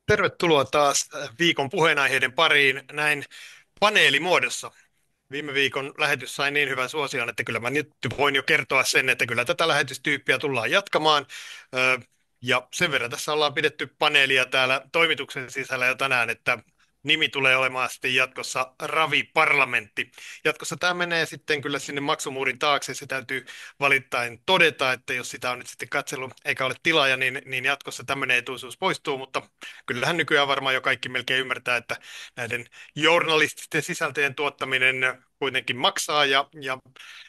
Tervetuloa taas viikon puheenaiheiden pariin näin paneelimuodossa. Viime viikon lähetys sai niin hyvän suosion, että kyllä mä nyt voin jo kertoa sen, että kyllä tätä lähetystyyppiä tullaan jatkamaan. Ö, Ja sen verran tässä ollaan pidetty paneelia täällä toimituksen sisällä jo tänään, että nimi tulee olemaan sitten jatkossa Ravi-parlamentti. Jatkossa tämä menee sitten kyllä sinne maksumuurin taakse. Se täytyy valittain todeta, että jos sitä on nyt sitten katsellut eikä ole tilaaja, niin jatkossa tämmöinen etuisuus poistuu, mutta kyllähän nykyään varmaan jo kaikki melkein ymmärtää, että näiden journalististen sisältöjen tuottaminen kuitenkin maksaa ja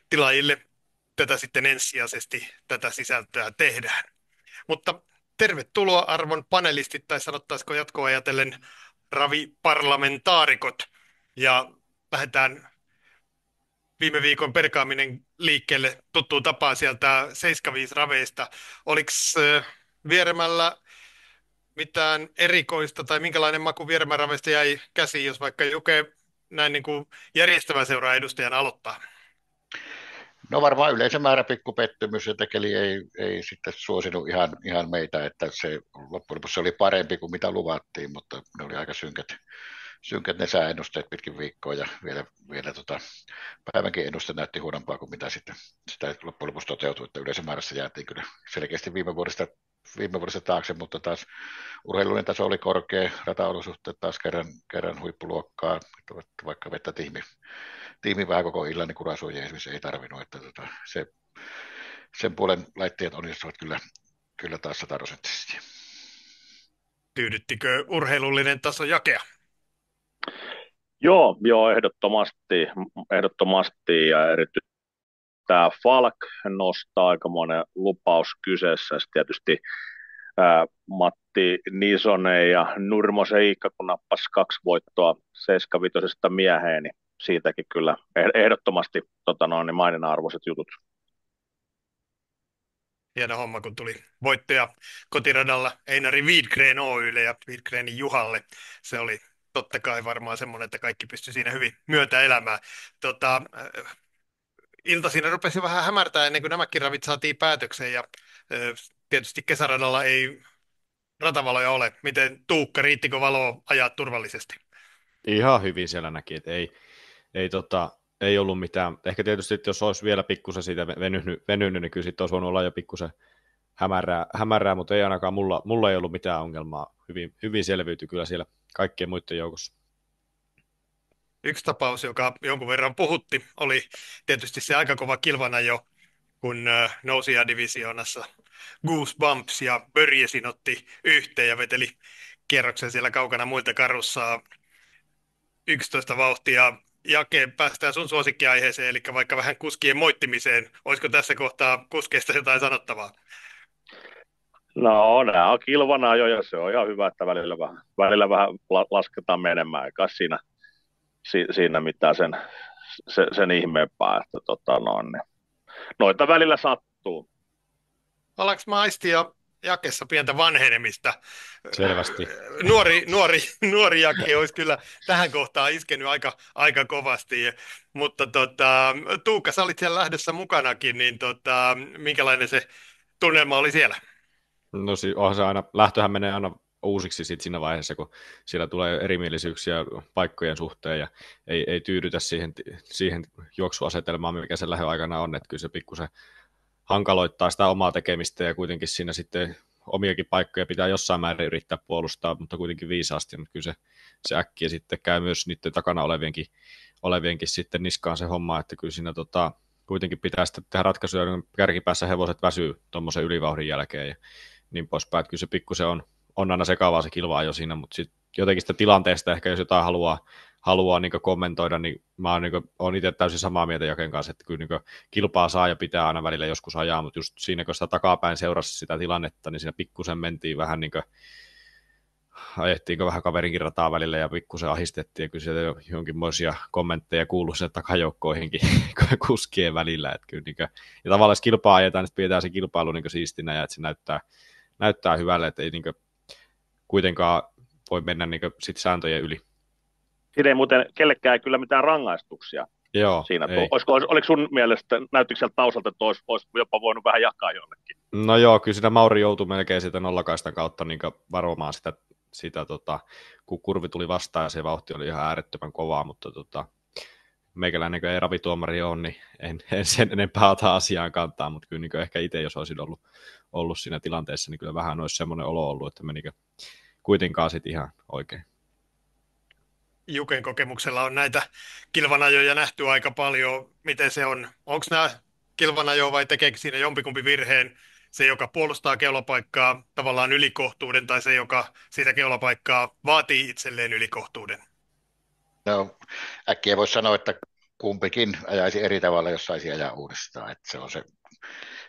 tilaajille tätä sitten ensisijaisesti tätä sisältöä tehdään. Mutta tervetuloa arvon panelistit tai sanottaisiko jatkoa ajatellen raviparlamentaarikot ja lähdetään viime viikon perkaaminen liikkeelle tuttuun tapaan sieltä 75 raveista. Oliko Vieremällä mitään erikoista tai minkälainen maku Vieremäraveista jäi käsiin, jos vaikka Juke näin niin kuin järjestävän seuraa edustajana aloittaa? No varmaan yleisömäärä pikkupettymys, ja tekeli ei sitten suosinut ihan meitä, että se loppujen lopuksi oli parempi kuin mitä luvattiin, mutta ne oli aika synkät ne sääennusteet pitkin viikkoa, ja vielä päivänkin ennuste näytti huonompaa kuin mitä sitten sitä loppujen lopuksi toteutui, että yleisömäärässä jäätiin kyllä selkeästi viime vuodesta taakse, mutta taas urheilullinen taso oli korkea, rataolosuhteet taas kerran huippuluokkaa, että vaikka vettä tiimi vähän koko illan, niin kurasuojia esimerkiksi ei tarvinnut, että sen puolen laitteet onnistuvat kyllä taas 100%. Tyydyttikö urheilullinen taso Jakea? Joo, ehdottomasti ja erityisesti tämä Falk nostaa aikamoinen lupaus kyseessä. Sitten tietysti Matti Nisonen ja Nurmosen Iikka, kun nappasi 2 voittoa 75 mieheen, niin siitäkin kyllä ehdottomasti niin maininnan arvoiset jutut. Hieno homma, kun tuli voittaja kotiradalla Einari Widgren Oylle ja Widgrenin Juhalle. Se oli totta kai varmaan semmoinen, että kaikki pystyi siinä hyvin myötä elämään. Ilta siinä rupesi vähän hämärtää ennen kuin nämäkin ravit saatiin päätökseen ja tietysti kesäradalla ei ratavaloja ole. Miten Tuukka, riittikö valoa ajaa turvallisesti? Ihan hyvin siellä näki, että ei ollut mitään. Ehkä tietysti, että jos olisi vielä pikkusen siitä venynyt niin kyllä sitten olisi voinut olla jo pikkusen hämärää, mutta ei ainakaan mulla ei ollut mitään ongelmaa. Hyvin selviytyi kyllä siellä kaikkien muiden joukossa. Yksi tapaus, joka jonkun verran puhutti, oli tietysti se aika kova kilvana jo, kun nousijadivisioonassa Goosebumps ja Börjesin otti yhteen ja veteli kierroksen siellä kaukana muilta karussa 11 vauhtia. Jake, päästään sun suosikkiaiheeseen, eli vaikka vähän kuskien moittimiseen. Olisiko tässä kohtaa kuskeista jotain sanottavaa? No, nämä on kilvana jo, ja se on ihan hyvä, että välillä vähän lasketaan menemään, eikä siinä mitään sen ihmeempää, että niin. Noita välillä sattuu. Ollaanko maistia Jakessa pientä vanhenemista? Selvästi. Nuori Jake olisi kyllä tähän kohtaan iskenyt aika kovasti, mutta Tuukka, sä olit siellä lähdössä mukanakin, niin minkälainen se tunnelma oli siellä? No onhan se aina, lähtöhän menee aina uusiksi sit siinä vaiheessa, kun siellä tulee erimielisyyksiä paikkojen suhteen ja ei tyydytä siihen juoksuasetelmaan, mikä sen lähdön aikana on, että kyllä se pikkusen hankaloittaa sitä omaa tekemistä ja kuitenkin siinä sitten omiakin paikkoja pitää jossain määrin yrittää puolustaa, mutta kuitenkin viisaasti, mutta kyllä se äkkiä sitten käy myös niiden takana olevienkin sitten niskaan se homma, että kyllä siinä kuitenkin pitää sitten tehdä ratkaisuja, niin kärkipäässä hevoset väsyy tuommoisen ylivauhdin jälkeen ja niin poispäin, että kyllä se pikkusen on aina sekavaa se kilvaa jo siinä, mutta sitten jotenkin sitä tilanteesta ehkä jos jotain haluaa niin kommentoida, niin mä oon itse täysin samaa mieltä Jaken kanssa, että kyllä niin kilpaa saa ja pitää aina välillä joskus ajaa, mutta just siinä, kun sitä takapäin seurasi sitä tilannetta, niin siinä pikkusen mentiin vähän niin kuin, ajettiinko vähän kaverinkin rataa välillä ja pikkusen ahistettiin ja kyllä sieltä jonkinmoisia kommentteja kuului sinne takajoukkoihinkin kuskien välillä, että kyllä niin kuin, ja tavallaan jos kilpaa ajetaan, niin pidetään se kilpailu niin siistinä ja että se näyttää hyvälle, että ei niin kuitenkaan voi mennä niin sit sääntöjen yli. Siinä ei muuten kellekään kyllä mitään rangaistuksia. Joo, siinä. Oliko sun mielestä, näyttikö sieltä taustalta, että olisi jopa voinut vähän jakaa jollekin? No joo, kyllä siinä Mauri joutui melkein sitä nollakaistan kautta niin varomaan kun kurvi tuli vastaan ja se vauhti oli ihan äärettömän kovaa, mutta meikäläinen ei ravituomari ole, niin en sen enempää ota asiaan kantaa, mutta kyllä niin ehkä itse, jos olisin ollut siinä tilanteessa, niin kyllä vähän olisi semmoinen olo ollut, että menikö kuitenkaan sitten ihan oikein. Juken kokemuksella on näitä kilvanajoja nähty aika paljon. Miten se on? Onko nämä kilvanajoja vai tekeekö siinä jompikumpi virheen? Se, joka puolustaa keulapaikkaa tavallaan ylikohtuuden, tai se, joka siitä keulapaikkaa vaatii itselleen ylikohtuuden? No, äkkiä voisi sanoa, että kumpikin ajaisi eri tavalla, jos saisi ajaa uudestaan. Että se on se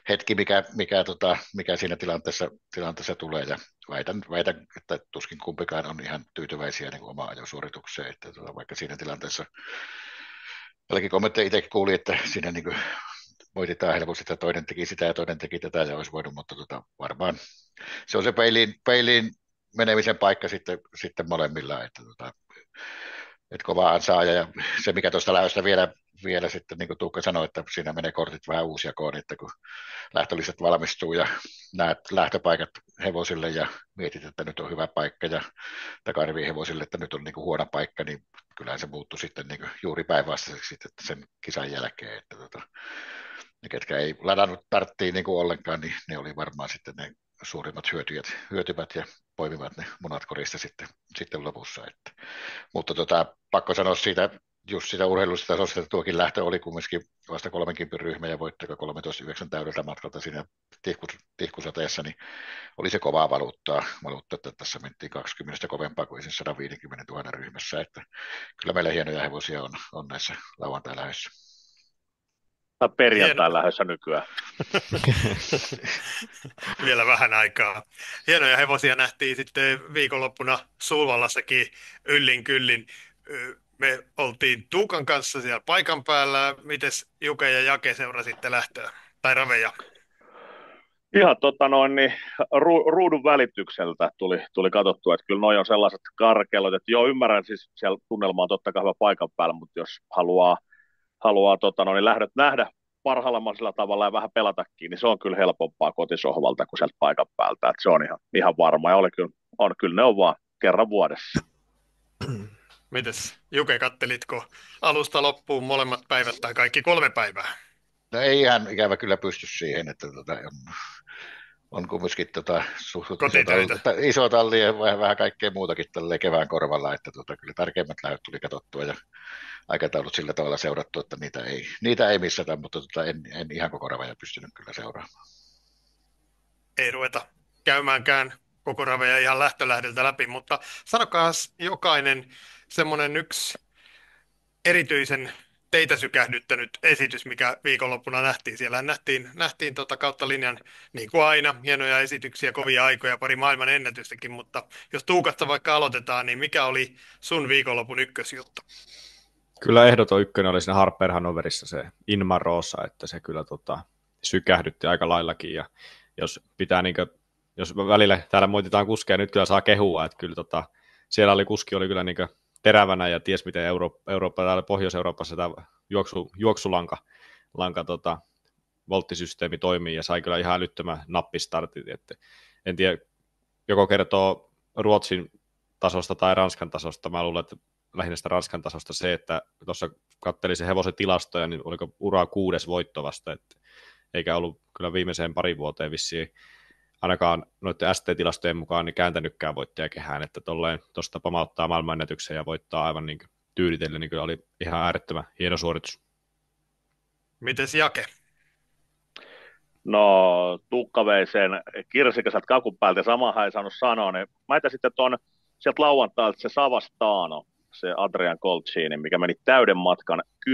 hetki, mikä siinä tilanteessa tulee. Ja väitän, että tuskin kumpikaan on ihan tyytyväisiä niin kuin omaan ajosuoritukseen. Että vaikka siinä tilanteessa jälläkin kommentteja itsekin kuuli, että siinä niin kuin moititaan helposti, että toinen teki sitä ja toinen teki tätä ja olisi voinut, mutta varmaan se on se peiliin menemisen paikka sitten molemmilla, että kovaa ansaaja ja se mikä tuosta lähdöstä vielä sitten niin kuin Tuukka sanoi, että siinä menee kortit vähän uusjakoon, että kun lähtölistat valmistuu ja näet lähtöpaikat hevosille ja mietit, että nyt on hyvä paikka ja takariviin hevosille, että nyt on niin kuin huono paikka, niin kyllähän se muuttui sitten niin kuin juuri päinvastaiseksi että sen kisan jälkeen, että ne ketkä ei ladannut tarttiin niin kuin ollenkaan, niin ne oli varmaan sitten ne suurimmat hyötyvät ja poimivat ne munat korista sitten lopussa. Mutta pakko sanoa siitä, just sitä urheilusta tasosta, että tuokin lähtö oli kumminkin vasta 30 ryhmä ja voittako 13.9 täydeltä matkalta siinä tihkusateessa, niin oli se kovaa valuuttaa, että tässä mentiin 20 kovempaa kuin sen 150 000 ryhmässä, että kyllä meillä hienoja hevosia on näissä lauantai-lähdöissä. Tai perjantai lähdössä nykyään. Vielä vähän aikaa. Hienoja hevosia nähtiin sitten viikonloppuna Sulvallassakin yllin kyllin. Me oltiin Tuukan kanssa siellä paikan päällä. Mites Juke ja Jake seurasitte lähtöä? Tai raveja? Ihan niin, ruudun välitykseltä tuli katsottua, että kyllä noi on sellaiset karkelut, että joo ymmärrän siis siellä tunnelma on totta kai hyvä paikan päällä, mutta jos haluaa niin lähdöt nähdä parhaalla mahdollisella tavalla ja vähän pelatakin, niin se on kyllä helpompaa kotisohvalta kuin sieltä paikan päältä, että se on ihan varma ja kyllä ne on vaan kerran vuodessa. Mites Juke, kattelitko alusta loppuun molemmat päivät tai kaikki 3 päivää? No ei ihan ikävä kyllä pysty siihen, että on kumminkin iso talli ja vähän kaikkea muutakin tälle kevään korvalla, että kyllä tärkeimmät lähdöt tuli katsottua ja aikataulut sillä tavalla seurattu, että niitä ei missata, mutta en ihan koko raveja pystynyt kyllä seuraamaan. Ei ruveta käymäänkään koko raveja ihan lähtölähdeltä läpi, mutta sanokaa jokainen semmoinen yksi erityisen teitä sykähdyttänyt esitys, mikä viikonloppuna nähtiin. Siellä nähtiin kautta linjan, niin kuin aina, hienoja esityksiä, kovia aikoja, pari maailman ennätystäkin, mutta jos Tuukasta vaikka aloitetaan, niin mikä oli sun viikonlopun ykkösjuttu? Kyllä ehdoton ykkönen oli siinä Harper Hanoverissa se Inmar Rosa, että se kyllä sykähdytti aika laillakin, ja jos pitää jos välillä täällä moititaan kuskeja, nyt kyllä saa kehua, että kyllä siellä kuski oli kyllä terävänä ja ties miten Eurooppa täällä Pohjois-Euroopassa tämä juoksulanka volttisysteemi toimii ja sai kyllä ihan älyttömän nappistartit, että en tiedä, joko kertoo Ruotsin tasosta tai Ranskan tasosta, mä luulen, että lähinnä sitä Ranskan tasosta se, että tuossa katselin se hevosen tilastoja, niin oliko ura 6. voitto vasta, että eikä ollut kyllä viimeiseen pari vuoteen vissiin ainakaan noiden ST-tilastojen mukaan niin kääntänytkään voittajakehään, että tuosta pamauttaa maailmanennätyksen ja voittaa aivan niin tyylitellen, niin kyllä oli ihan äärettömän hieno suoritus. Mites Jake? No, Tuukka vei sen kirsikäiseltä kakun päältä, samahan ei saanut sanoa, niin mä etän sitten sieltä lauantailta se Savastano, se Adrian Colcini, mikä meni täyden matkan 10-1.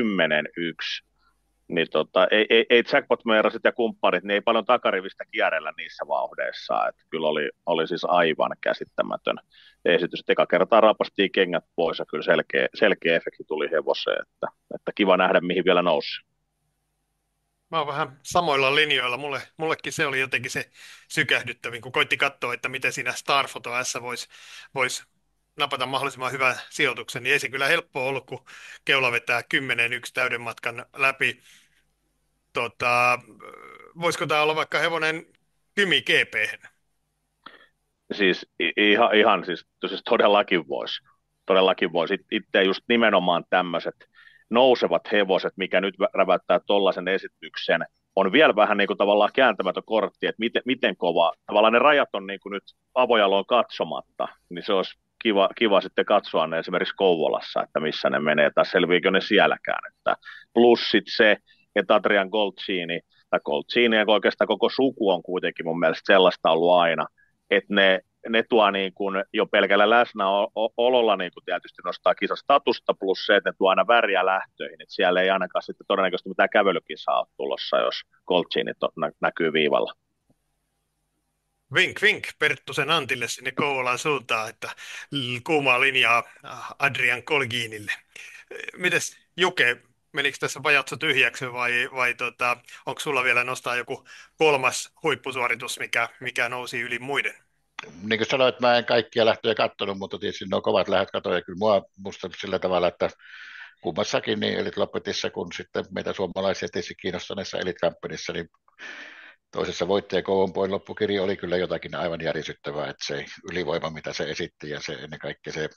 Niin ei jackpot-meerasit ja kumpparit, niin ei paljon takarivistä kierrellä niissä vauhdeissa. Että kyllä oli siis aivan käsittämätön esitys. Eka kertaa rapastiin kengät pois ja kyllä selkeä efekti tuli hevoseen. Että kiva nähdä, mihin vielä nousi. Mä oon vähän samoilla linjoilla. Mullekin se oli jotenkin se sykähdyttävin, kun koitti katsoa, että miten siinä Starfoto S voisi napata mahdollisimman hyvän sijoituksen, niin ei se kyllä helppoa ollut, kun keula vetää 10-1 täyden matkan läpi. Voisiko tämä olla vaikka hevonen Kymi GP? Siis ihan siis todellakin voisi. Todellakin voisi. Itse just nimenomaan tämmöiset nousevat hevoset, mikä nyt räväyttää tollaisen esityksen, on vielä vähän niin kuin tavallaan kääntämätön kortti, että miten kova. Tavallaan ne rajat on niin kuin nyt avojaloon katsomatta, niin se olisi kiva sitten katsoa ne esimerkiksi Kouvolassa, että missä ne menee, tai selviikö ne sielläkään. Että plus sit se, että Adrian Goldsini ja oikeastaan koko suku on kuitenkin mun mielestä sellaista ollut aina, että ne tuo niin kuin jo pelkällä läsnäololla niin kuin tietysti nostaa kisastatusta, plus se, että ne tuo aina väriä lähtöihin, että siellä ei ainakaan sitten todennäköisesti mitään kävelykisaa ole tulossa, jos Goldsini näkyy viivalla. Vink, vink Perttusen Antille sinne Kouvolan suuntaan, että kuumaa linjaa Adrian Kolginille. Mites Juke, menikö tässä pajatso tyhjäksi vai onko sulla vielä nostaa joku kolmas huippusuoritus, mikä nousi yli muiden? Niin kuin sanoit, mä en kaikkia lähtöjä katsonut, mutta tietysti ne on kovat lähdöt katoja. Kyllä musta sillä tavalla, että kummassakin niin Elite Lopetissa kuin sitten meitä suomalaisia tietysti kiinnostaneessa Elite Campionissa, niin toisessa voittaja Kouvolan loppukirja oli kyllä jotakin aivan järisyttävää, että se ylivoima, mitä se esitti ja se ennen kaikkea se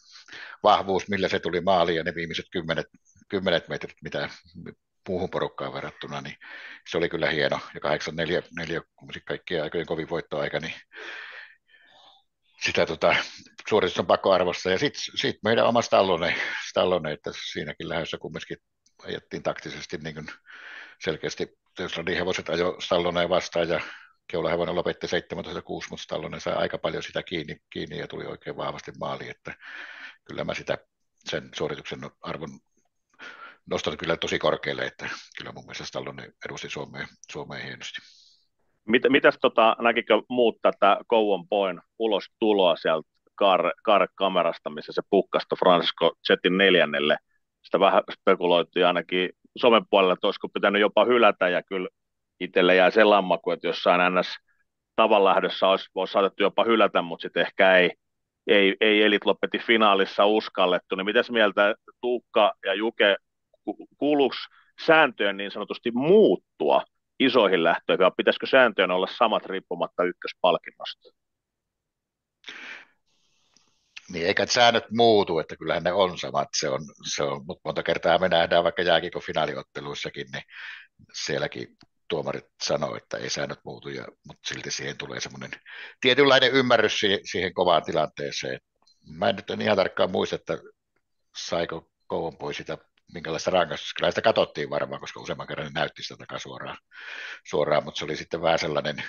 vahvuus, millä se tuli maaliin ja ne viimeiset kymmenet metrit, mitä muuhun porukkaan verrattuna, niin se oli kyllä hieno. Ja 8-4 kaikkien aikojen kovin voittoaika, niin sitä suoritus on pakko arvostaa. Ja sitten meidän oma Stallone, että siinäkin lähdössä kumminkin ajettiin taktisesti niin kuin selkeästi, jos hevoset ajoi Stalloneen vastaan ja keulahevonen lopetti 17.6, mutta Stallone sai aika paljon sitä kiinni ja tuli oikein vahvasti maaliin, että kyllä mä sen suorituksen arvon nostan kyllä tosi korkealle, että kyllä mun mielestä Stallone edusti Suomeen hienosti. Mitäs näkikö muut tätä Kouon Poin ulos tuloa sieltä kamerasta, missä se pukkasta Francisco Jetin 4. Sitä vähän spekuloitiin ainakin somen puolella, että olisiko pitänyt jopa hylätä, ja kyllä itselle jäi se lammaku, että jossain NS tavanlähdössä olisi saatettu jopa hylätä, mutta sitten ehkä ei Elite Lopetin finaalissa uskallettu. Niin mitäs mieltä Tuukka ja Juke, kuuluuko sääntöjen niin sanotusti muuttua isoihin lähtöihin, vai pitäisikö sääntöjen olla samat riippumatta ykköspalkinnosta? Niin eikä säännöt muutu, että kyllähän ne on samat, mutta monta kertaa me nähdään vaikka jääkiekon finaaliotteluissakin, niin sielläkin tuomarit sanoo, että ei säännöt muutu, mutta silti siihen tulee semmoinen tietynlainen ymmärrys siihen kovaan tilanteeseen. Mä en nyt ihan tarkkaan muista, että saiko Kouon pois sitä minkälaista rangaistusta. Kyllä sitä katsottiin varmaan, koska useamman kerran ne näytti sitä takaa suoraan, mutta se oli sitten vähän sellainen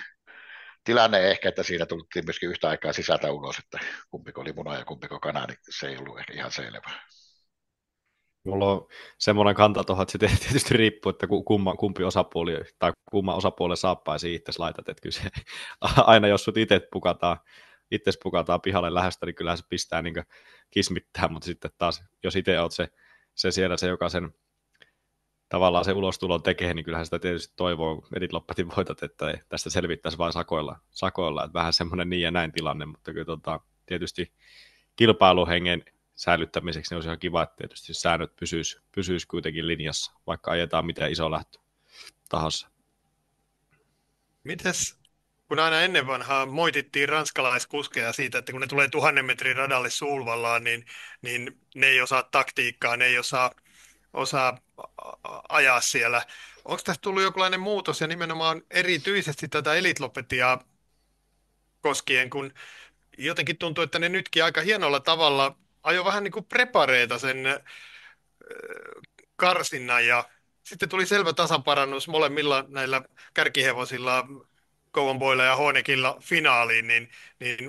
tilanne ehkä, että siinä tultiin myöskin yhtä aikaa sisältä ulos, että kumpiko oli muna ja kumpiko kana, niin se ei ollut ehkä ihan selvää. Mulla on semmoinen kanta tuohon, että se tietysti riippuu, että kumpi osapuoli tai kumman osapuolen saappaisi itse laitat, että kyllä se, aina jos sut itse pukataan pihalle lähestä, niin kyllähän se pistää niin kismittää, mutta sitten taas, jos itse olet se siellä se, joka sen tavallaan se ulostulon tekee, niin kyllähän sitä tietysti toivoo Elite Lopetin voitat, että tästä selvittäisi vain sakoilla, että vähän semmoinen niin ja näin tilanne, mutta kyllä tietysti kilpailuhengen säilyttämiseksi niin olisi ihan kiva, että tietysti säännöt pysyisi kuitenkin linjassa, vaikka ajetaan miten iso lähtö tahansa. Mites, kun aina ennen vanhaa moitittiin ranskalaiskuskeja siitä, että kun ne tulee 1000 metrin radalle Sulvallaan, niin ne ei osaa taktiikkaa, ne ei osaa ajaa siellä. Onko tässä tullut jonkinlainen muutos ja nimenomaan erityisesti tätä Elite Lopetia koskien, kun jotenkin tuntuu, että ne nytkin aika hienolla tavalla ajoi vähän niin kuin prepareita sen karsinnan ja sitten tuli selvä tasaparannus molemmilla näillä kärkihevosilla, Kouon Boylla ja Honekilla finaaliin, niin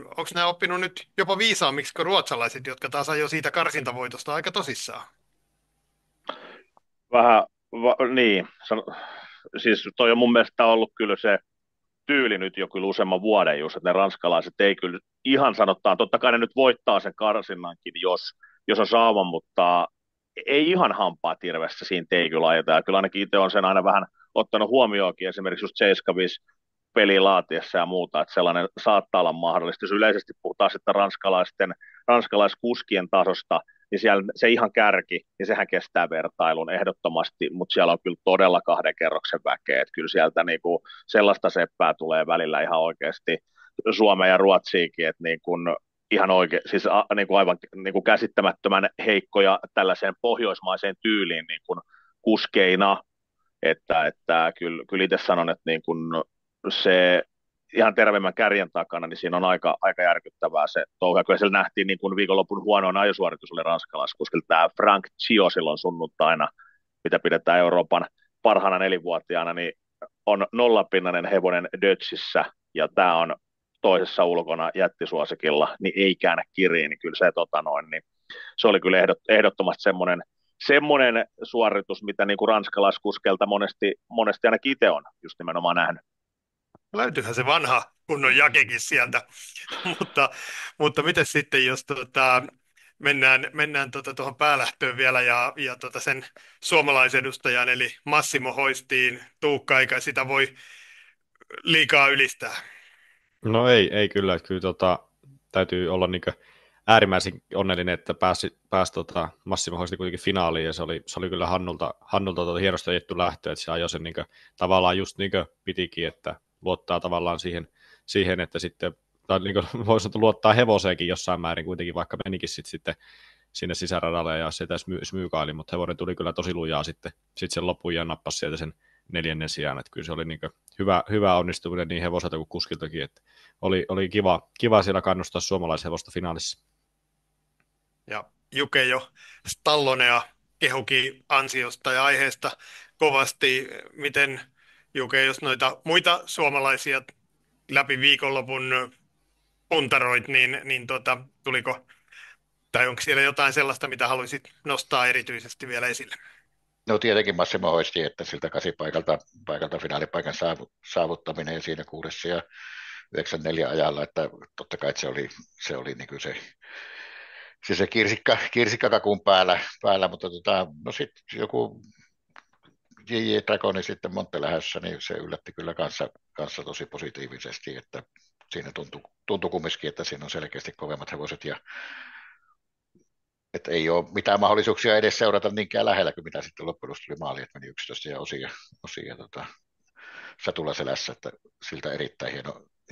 onko nämä oppinut nyt jopa viisaammiksi kuin ruotsalaiset, jotka taas ajoi siitä karsintavoitosta aika tosissaan? Vähän, niin. Siis toi on mun mielestä ollut kyllä se tyyli nyt jo kyllä useamman vuoden just, että ne ranskalaiset ei kyllä ihan sanottaan, totta kai ne nyt voittaa sen karsinnankin, jos on saama, mutta ei ihan hampaa tirvessä siinä ei kyllä ajeta. Ja kyllä ainakin itse on sen aina vähän ottanut huomioonkin esimerkiksi just Seiskavis pelilaatiessa ja muuta, että sellainen saattaa olla mahdollista. Jos yleisesti puhutaan sitten ranskalaiskuskien tasosta, niin siellä se ihan kärki, niin sehän kestää vertailun ehdottomasti, mutta siellä on kyllä todella 2 kerroksen väkeä, että kyllä sieltä niinku sellaista seppää tulee välillä ihan oikeasti Suomea ja Ruotsiakin, että niin kuin ihan oikein, siis niin kuin aivan niin kuin käsittämättömän heikkoja tällaiseen pohjoismaiseen tyyliin niin kuin kuskeina, että kyllä itse sanon, että niin kuin se ihan terveemmän kärjen takana, niin siinä on aika järkyttävää se touhu. Kyllä siellä nähtiin niin kuin viikonlopun huonoin ajosuoritus oli ranskalaiskuskilla tämä Frank Chio silloin sunnuntaina, mitä pidetään Euroopan parhaana 4-vuotiaana, niin on nollapinnainen hevonen Dötsissä, ja tämä on toisessa ulkona jättisuosikilla, niin ei käännä kiriin, niin kyllä se, niin se oli kyllä ehdottomasti semmoinen suoritus, mitä niin kuin ranskalaiskuskelta monesti ainakin itse on just nimenomaan nähnyt. Löytyyhän se vanha kunnon jakekin sieltä, mutta miten sitten, jos mennään tuohon päälähtöön vielä ja sen suomalaisedustajan, eli Massimo Hoistiin, Tuukka, eikä sitä voi liikaa ylistää. No ei kyllä, että kyllä täytyy olla niin äärimmäisen onnellinen, että pääsi Massimo Hoisti kuitenkin finaaliin, ja se oli kyllä Hannulta hienosti ajettu lähtö, että se ajoi sen niin kuin, tavallaan just niin kuin pitikin, että luottaa tavallaan siihen että sitten, tai niin kuin voisi sanoa, luottaa hevoseenkin jossain määrin kuitenkin, vaikka menikin sitten sinne sisäradalle ja sitä smyykaili, mutta hevonen tuli kyllä tosi lujaa sitten sen lopun ja nappasi sieltä sen 4. sijaan, että kyllä se oli niin hyvä onnistuminen niin hevoselta kuin kuskiltakin, että oli kiva siellä kannustaa suomalaishevosta finaalissa. Ja Juke jo Stallonea kehuki ansiosta ja aiheesta kovasti. Miten Juke, jos noita muita suomalaisia läpi viikonlopun puntaroit, niin tuliko, tai onko siellä jotain sellaista, mitä haluaisit nostaa erityisesti vielä esille? No tietenkin Massimo Hoisti, että siltä 8 paikalta finaalipaikan saavuttaminen ja siinä 6 ja 94 ajalla, että totta kai se oli niin kuin se kirsikkakakun päällä, mutta no sitten joku J.J. Dragoni sitten Montelähössä, niin se yllätti kyllä kanssa tosi positiivisesti, että siinä tuntui kumminkin, että siinä on selkeästi kovemmat hevoset ja että ei ole mitään mahdollisuuksia edes seurata niinkään lähellä kuin mitä sitten loppujen lopuksi tuli maali, että meni 11 ja osia satulaselässä, että siltä erittäin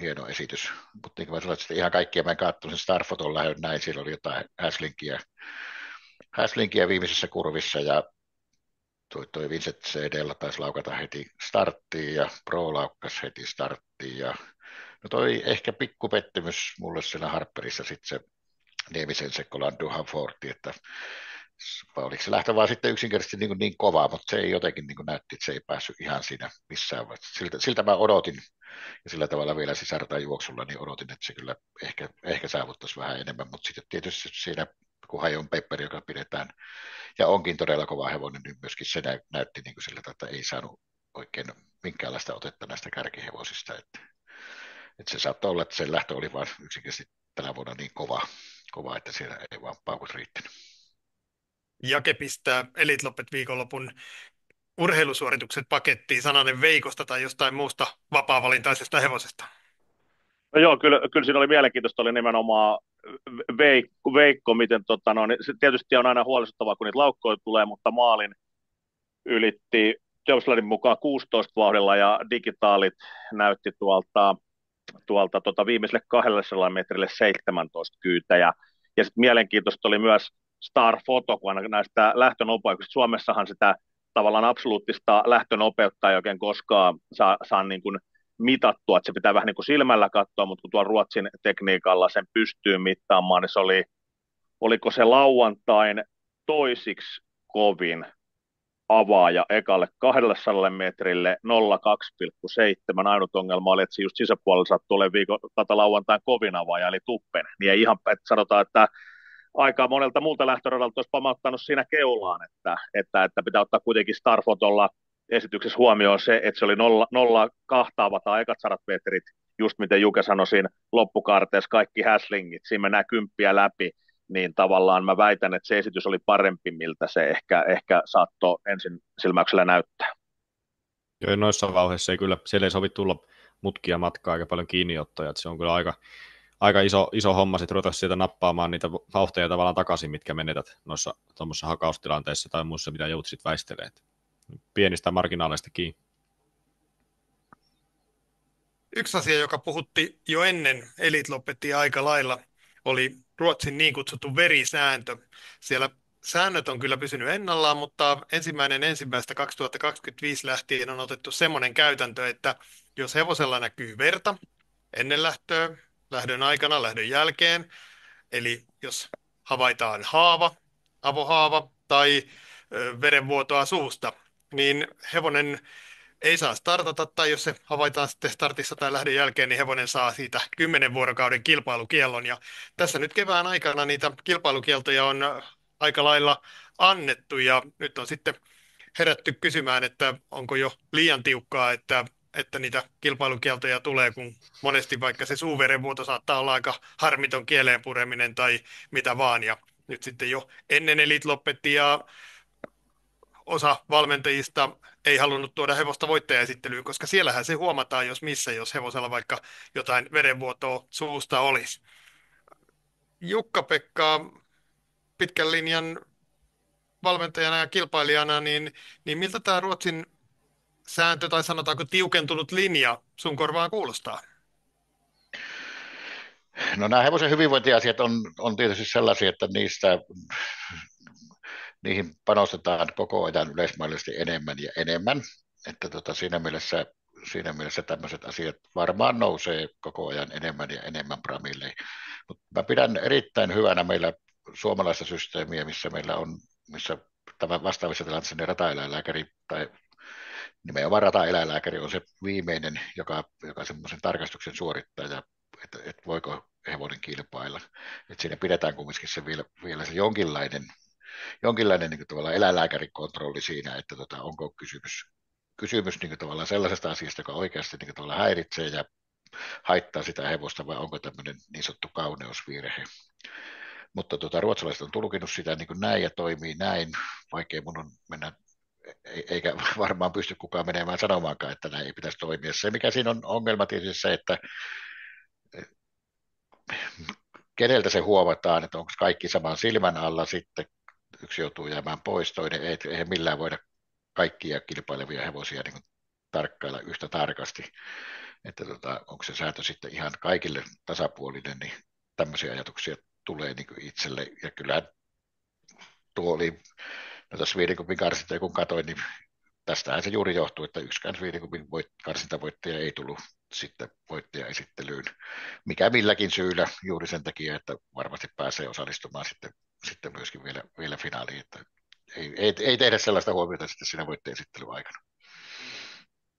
hieno esitys. Mutta niin kuin mä sanoin, että ihan kaikkia mä en katsonut sen Starfoton lähdön näin, siellä oli jotain häslinkiä viimeisessä kurvissa ja toi Vincent C.D.lla taisi laukata heti starttiin ja Pro laukkas heti starttiin ja no toi ehkä pikku pettymys mulle siinä Harperissa sitten se Niemisen Sekkolan Duhan Forti, että oliko se lähtö vaan sitten yksinkertaisesti niin kovaa, mutta se ei jotenkin niin näytti, että se ei päässyt ihan siinä missään. Siltä mä odotin, ja sillä tavalla vielä sisärtaan juoksulla, niin odotin, että se kyllä ehkä saavuttaisi vähän enemmän, mutta sitten tietysti siinä, kun Hajon Pepper, joka pidetään, ja onkin todella kova hevonen, niin myöskin se näytti niin kuin siltä, että ei saanut oikein minkäänlaista otetta näistä kärkihevosista, että se saattoi olla, että sen lähtö oli vain yksinkertaisesti tänä vuonna niin kova, että siellä ei vaan paukut riittänyt. Jake pistää Elite Loppet viikonlopun urheilusuoritukset pakettiin, sananen Veikosta tai jostain muusta vapaa-valintaisesta hevosesta. No joo, kyllä siinä oli mielenkiintoista, oli nimenomaan Veikko miten niin se tietysti on aina huolestuttavaa, kun niitä laukkoja tulee, mutta maalin ylitti Jobsladin mukaan 16 vauhdilla ja digitaalit näytti tuolta viimeiselle 200 metrille 17 kyytäjä. Ja sitten mielenkiintoista oli myös Star Photo, kun aina näistä lähtönopeuksista. Suomessahan sitä tavallaan absoluuttista lähtönopeutta ei oikein koskaan saa niin kuin mitattua, että se pitää vähän niin kuin silmällä katsoa, mutta kun tuolla Ruotsin tekniikalla sen pystyy mittaamaan, niin oliko se lauantain toisiksi kovin avaaja ekalle 200 metrille 0,2,7. Ainut ongelma oli, että se just sisäpuolella saattoi olla lauantain kovin avaaja, eli tuppen. Niin ei ihan, että sanotaan, että aika monelta muulta lähtöradalta olisi pamauttanut siinä keulaan, että pitää ottaa kuitenkin Starfotolla esityksessä huomioon se, että se oli 0,2 avataan ekat 100 metrit, just miten Juke sanoi siinä loppukaarteessa, kaikki häslingit, siinä mennään kymppiä läpi, niin tavallaan mä väitän, että se esitys oli parempi, miltä se ehkä saattoi ensin silmäyksellä näyttää. Joo, noissa vauheissa ei kyllä, siellä ei sovi tulla mutkia matkaa aika paljon kiinniottoja, että se on kyllä aika iso homma sitten ruveta sieltä nappaamaan niitä vauhteja tavallaan takaisin, mitkä menetät noissa tuommoisissa hakaustilanteissa tai muissa, mitä joudut sitten väistelemään. Pienistä marginaaleista kiinni. Yksi asia, joka puhutti jo ennen Elite lopettiin aika lailla, oli Ruotsin niin kutsuttu verisääntö. Siellä säännöt on kyllä pysynyt ennallaan, mutta 1.1.2025 lähtien on otettu semmoinen käytäntö, että jos hevosella näkyy verta ennen lähtöä, lähdön aikana, lähdön jälkeen, eli jos havaitaan haava, avohaava tai verenvuotoa suusta, niin hevonen ei saa startata, tai jos se havaitaan sitten startissa tai lähdön jälkeen, niin hevonen saa siitä 10 vuorokauden kilpailukiellon. Ja tässä nyt kevään aikana niitä kilpailukieltoja on aika lailla annettu, ja nyt on sitten herätty kysymään, että onko jo liian tiukkaa, että niitä kilpailukieltoja tulee, kun monesti vaikka se suuverenvuoto saattaa olla aika harmiton kieleen pureminen tai mitä vaan, ja nyt sitten jo ennen Elite lopetti ja osa valmentajista ei halunnut tuoda hevosta voittajaesittelyyn, koska siellähän se huomataan, jos missä, jos hevosella vaikka jotain verenvuotoa suusta olisi. Jukka-Pekka pitkän linjan valmentajana ja kilpailijana, niin miltä tämä Ruotsin sääntö tai sanotaanko tiukentunut linja sun korvaan kuulostaa? No nämä hevosen hyvinvointiasiat on tietysti sellaisia, että niihin panostetaan koko ajan yleismaailmallisesti enemmän ja enemmän, että siinä mielessä tämmöiset asiat varmaan nousee koko ajan enemmän ja enemmän pramille. Mutta mä pidän erittäin hyvänä meillä suomalaista systeemiä, missä tämä vastaavissa tilanteissa niin rataeläinlääkäri tai nimenomaan rataeläinlääkäri on se viimeinen, joka semmoisen tarkastuksen suorittaa, ja että voiko hevonen kilpailla. Että siinä pidetään kumminkin se vielä se jonkinlainen niin kuin tavallaan eläinlääkärikontrolli siinä, että onko kysymys niin kuin tavallaan sellaisesta asiasta, joka oikeasti niin kuin tavallaan häiritsee ja haittaa sitä hevosta, vai onko tämmöinen niin sanottu kauneusvirhe. Mutta ruotsalaiset on tulkinut sitä niin kuin näin ja toimii näin, vaikkei mun on mennä, eikä varmaan pysty kukaan menemään sanomaankaan, että näin ei pitäisi toimia. Se, mikä siinä on ongelma tietysti se, että keneltä se huomataan, että onko kaikki saman silmän alla, sitten yksi joutuu jäämään pois, toinen ei millään voida kaikkia kilpailevia hevosia niin kuin tarkkailla yhtä tarkasti, että onko se sääntö sitten ihan kaikille tasapuolinen, niin tämmöisiä ajatuksia tulee niin kuin itselle, ja kyllähän tuo oli, no tässä Viidenkopin karsinta, kun katsoin, niin tästähän se juuri johtuu, että yksikään Viidenkopin karsintavoittaja ei tullut sitten voittajaesittelyyn, mikä milläkin syyllä juuri sen takia, että varmasti pääsee osallistumaan sitten myöskin vielä finaaliin, että ei tehdä sellaista huomiota sitten siinä voittajaesittelyn aikana.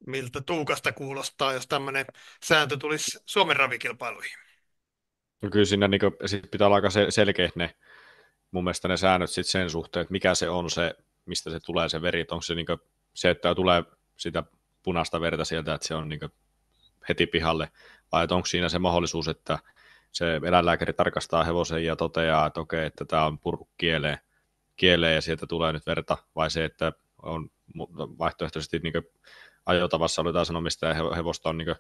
Miltä Tuukasta kuulostaa, jos tämmöinen sääntö tulisi Suomen ravikilpailuihin? No kyllä siinä niin sit pitää olla aika selkeät mun mielestä ne säännöt sit sen suhteen, että mikä se on se, mistä se tulee se veri, että onko se, niin se, että tulee sitä punaista verta sieltä, että se on niin heti pihalle, vai että onko siinä se mahdollisuus, että se eläinlääkäri tarkastaa hevosen ja toteaa, että okei, että tämä on purru kieleen ja sieltä tulee nyt verta, vai se, että on vaihtoehtoisesti niin ajotavassa oli sanomista ja hevosta on niin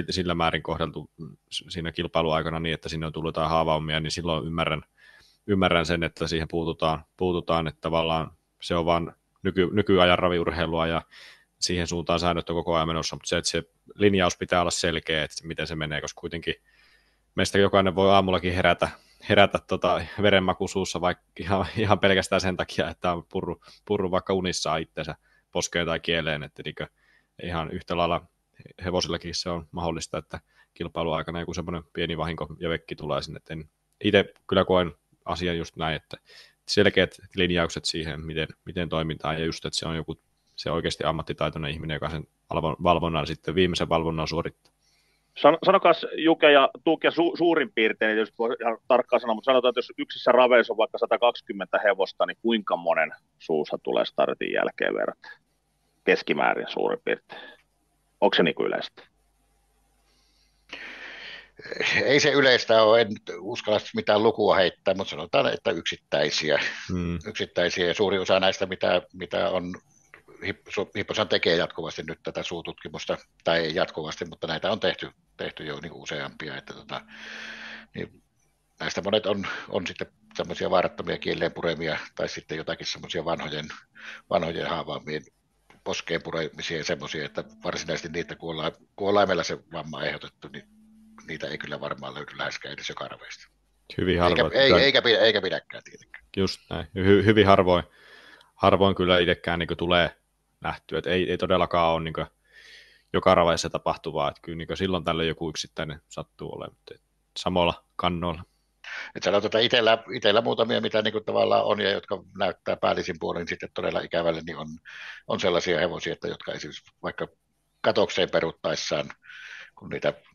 sillä määrin kohdeltu siinä kilpailuaikana niin, että sinne on tullut jotain haavaumia, niin silloin ymmärrän sen, että siihen puututaan, että tavallaan se on vaan nykyajan raviurheilua ja siihen suuntaan säännöt on koko ajan menossa, mutta se linjaus pitää olla selkeä, että miten se menee, koska kuitenkin meistä jokainen voi aamullakin herätä verenmaku suussa vaikka ihan pelkästään sen takia, että on purru vaikka unissaan itsensä poskeen tai kieleen, että ihan yhtä lailla hevosillakin se on mahdollista, että kilpailuaikana joku semmoinen pieni vahinko ja vekki tulee sinne. Itse kyllä koen asian just näin, että selkeät linjaukset siihen, miten toimitaan, ja just, että se on se oikeasti ammattitaitoinen ihminen, joka sen valvonnan sitten viimeisen valvonnan suorittaa. Sanokas Juke ja Tuuke suurin piirtein, jos voi ihan tarkkaan sanoa, mutta sanotaan, että jos yksissä raveissa on vaikka 120 hevosta, niin kuinka monen suussa tulee startin jälkeen verran? Keskimäärin suurin piirtein. Onko se niin kuin yleistä? Ei se yleistä ole, en uskalla mitään lukua heittää, mutta sanotaan, että yksittäisiä ja suuri osa näistä, mitä on, Hipposan tekee jatkuvasti nyt tätä suututkimusta, tai ei jatkuvasti, mutta näitä on tehty jo niin useampia, että niin näistä monet on sitten semmoisia vaarattomia kieleen puremia, tai sitten jotakin semmoisia vanhojen haavaamien poskeen puremisia ja semmoisia, että varsinaisesti niitä kuolaimella se vamma aiheutettu, niin niitä ei kyllä varmaan löydy läheskään edes joka raveista. Hyvin harvoin. Eikä pidäkään tietenkään. Just näin. Hyvin harvoin kyllä itsekään niin tulee nähtyä. Et ei todellakaan ole niin joka raveissa tapahtuvaa. Että kyllä niin silloin tällä joku yksittäinen sattuu olemaan. Samoilla kannoilla. Et sanotaan, että itsellä muutamia, mitä niin kuin tavallaan on ja jotka näyttää päällisin puolin sitten todella ikävälle, niin on sellaisia hevosia, että jotka esimerkiksi vaikka katokseen peruttaessaan, kun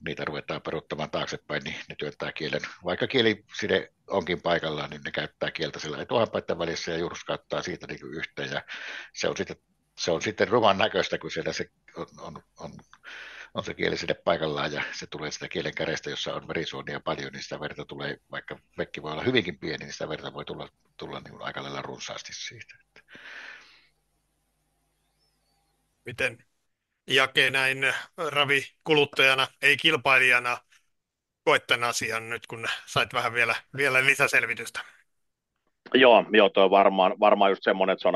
niitä ruvetaan peruttamaan taaksepäin, niin ne työntää kielen. Vaikka kieliside onkin paikallaan, niin ne käyttää kieltä sillä etuhampaiden välissä ja jurskauttaa siitä niin kuin yhteen. Ja se on sitten ruman näköistä, kun siellä se on se kieliside paikallaan ja se tulee sitä kielen kärestä, jossa on verisuonia paljon, niin sitä verta tulee, vaikka vekki voi olla hyvinkin pieni, niin sitä verta voi tulla niin aika lailla runsaasti siitä. Miten Jake näin ravikuluttajana, ei kilpailijana, koet tämän asian nyt, kun sait vähän vielä lisäselvitystä? Joo, toi on varmaan just semmoinen, että se on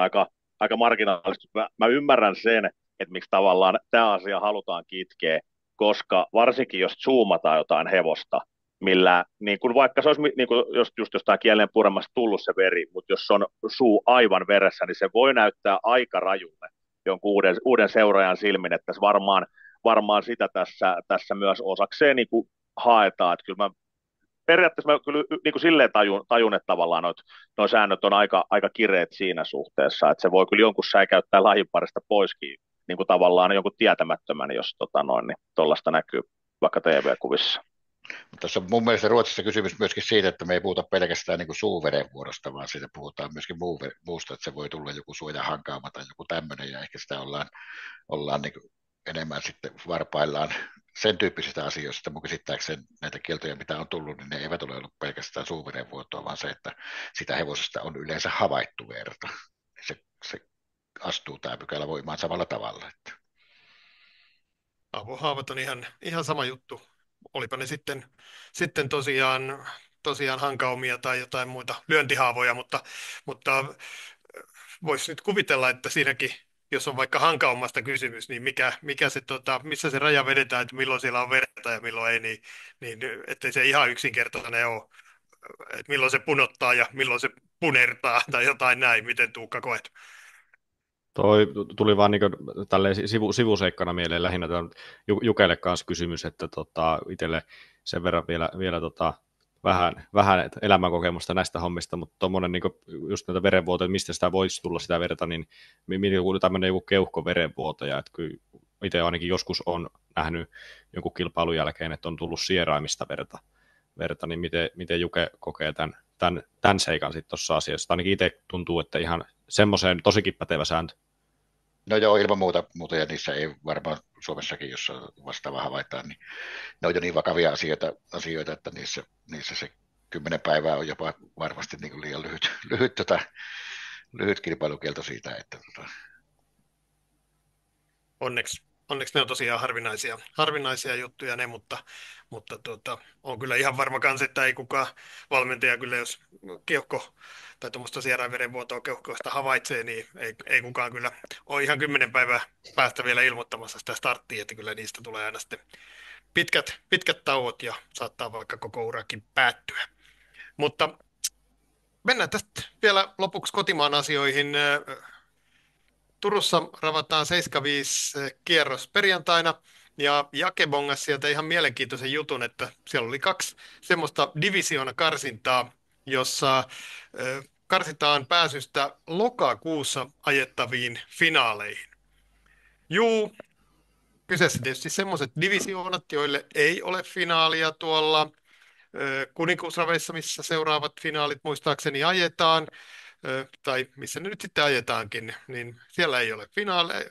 aika marginaalista. Mä ymmärrän sen, että miksi tavallaan tämä asia halutaan kitkeä, koska varsinkin jos zoomataan jotain hevosta, millä niin kuin vaikka se olisi niin kuin just jostain kielen puremasta tullut se veri, mutta jos on suu aivan veressä, niin se voi näyttää aika rajulle jonkun uuden seuraajan silmin, että tässä varmaan sitä tässä myös osakseen niin kuin haetaan, että kyllä periaatteessa mä kyllä niin kuin silleen tajun, että tavallaan nuo säännöt on aika kireet siinä suhteessa, että se voi kyllä jonkun säikäyttää lajin parista poiskin, niin kuin tavallaan jonkun tietämättömän, jos niin tuollaista näkyy vaikka TV-kuvissa. Mutta tässä on mun mielestä Ruotsissa kysymys myöskin siitä, että me ei puhuta pelkästään niin kuin suuverenvuorosta, vaan siitä puhutaan myöskin muusta, että se voi tulla joku suojahankaama tai joku tämmöinen, ja ehkä sitä ollaan niin kuin enemmän sitten varpaillaan sen tyyppisistä asioista, mun käsittääkseni näitä kieltoja, mitä on tullut, niin ne eivät ole ollut pelkästään suuverenvuotoa, vaan se, että sitä hevosesta on yleensä havaittu verta. Se astuu tämä pykälä voimaan samalla tavalla. Että. Avohaavat on ihan sama juttu. Olipa ne sitten tosiaan hankaumia tai jotain muita lyöntihaavoja, mutta voisi nyt kuvitella, että siinäkin, jos on vaikka hankaumasta kysymys, niin missä se raja vedetään, että milloin siellä on verta ja milloin ei, niin ettei se ihan yksinkertainen ole, että milloin se punottaa ja milloin se punertaa tai jotain näin. Miten Tuukka koet? Toi tuli vaan niin tälleen sivuseikkana mieleen lähinnä Jukelle kanssa kysymys, että itselle sen verran vielä vähän elämänkokemusta näistä hommista, mutta tuommoinen niin just näitä verenvuotoja, että mistä sitä voisi tulla sitä verta, niin tämmöinen joku keuhkoverenvuotaja, että kyllä itse ainakin joskus on nähnyt jonkun kilpailun jälkeen, että on tullut sieraimista verta, niin miten Juke kokee tämän seikan sitten tuossa asiassa. Ainakin itse tuntuu, että ihan semmoiseen tosikin pätevä sääntö. No joo, ilman muuta, ja niissä ei varmaan Suomessakin, jos vastaava havaitaan, niin ne on jo niin vakavia asioita että niissä se 10 päivää on jopa varmasti niin kuin liian lyhyt kilpailukielto siitä. Että. Onneksi ne on tosiaan harvinaisia juttuja ne, mutta on kyllä ihan varma kanssa, että ei kukaan valmentaja kyllä, jos keuhko tai tuommoista sierainverenvuotoa keuhkoista havaitsee, niin ei kukaan kyllä ole ihan 10 päivää päästä vielä ilmoittamassa sitä starttia, että kyllä niistä tulee aina sitten pitkät tauot ja saattaa vaikka koko urakin päättyä. Mutta mennään tästä vielä lopuksi kotimaan asioihin. Turussa ravataan 75 kierros perjantaina ja Jake bongasi sieltä ihan mielenkiintoisen jutun, että siellä oli 2 semmoista divisioona-karsintaa, jossa karsitaan pääsystä lokakuussa ajettaviin finaaleihin. Juu, kyseessä tietysti semmoiset divisioonat, joille ei ole finaalia tuolla kuninkuusraveissa, missä seuraavat finaalit muistaakseni ajetaan, tai missä ne nyt sitten ajetaankin, niin siellä ei ole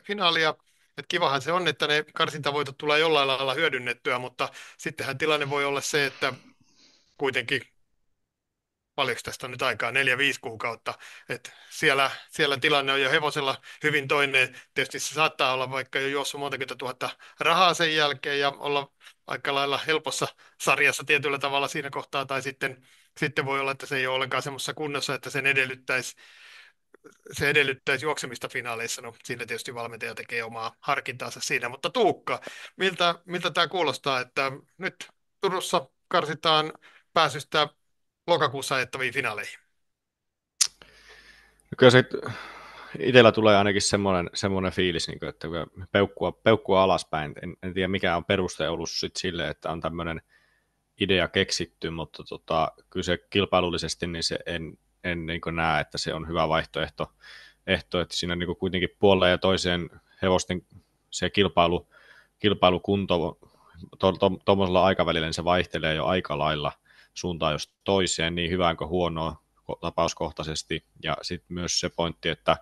finaalia. Et kivahan se on, että ne karsintavoitot tulee jollain lailla hyödynnettyä, mutta sittenhän tilanne voi olla se, että kuitenkin paljonko tästä on nyt aikaa, 4-5 kuukautta, että siellä tilanne on jo hevosella hyvin toinen. Tietysti se saattaa olla vaikka jo juossut monta tuhatta rahaa sen jälkeen ja olla aika lailla helpossa sarjassa tietyllä tavalla siinä kohtaa, tai sitten voi olla, että se ei ole ollenkaan semmoisessa kunnossa, että sen edellyttäisi se edellyttäisi juoksemista finaaleissa. No, siinä tietysti valmentaja tekee omaa harkintaansa siinä. Mutta Tuukka, miltä tämä kuulostaa, että nyt Turussa karsitaan pääsystä lokakuussa ajettaviin finaaleihin? Kyllä se itsellä tulee ainakin semmoinen fiilis, niin kuin, että peukkua alaspäin. En tiedä, mikä on peruste ollut sit sille, että on tämmöinen idea keksitty, mutta kyllä se kilpailullisesti niin se en niin näe, että se on hyvä vaihtoehto, että siinä niin kuitenkin puoleen ja toiseen hevosten se kilpailukunto tuommoisella aikavälillä niin se vaihtelee jo aika lailla suuntaan jos toiseen, niin hyvään kuin huonoa tapauskohtaisesti, ja sitten myös se pointti, että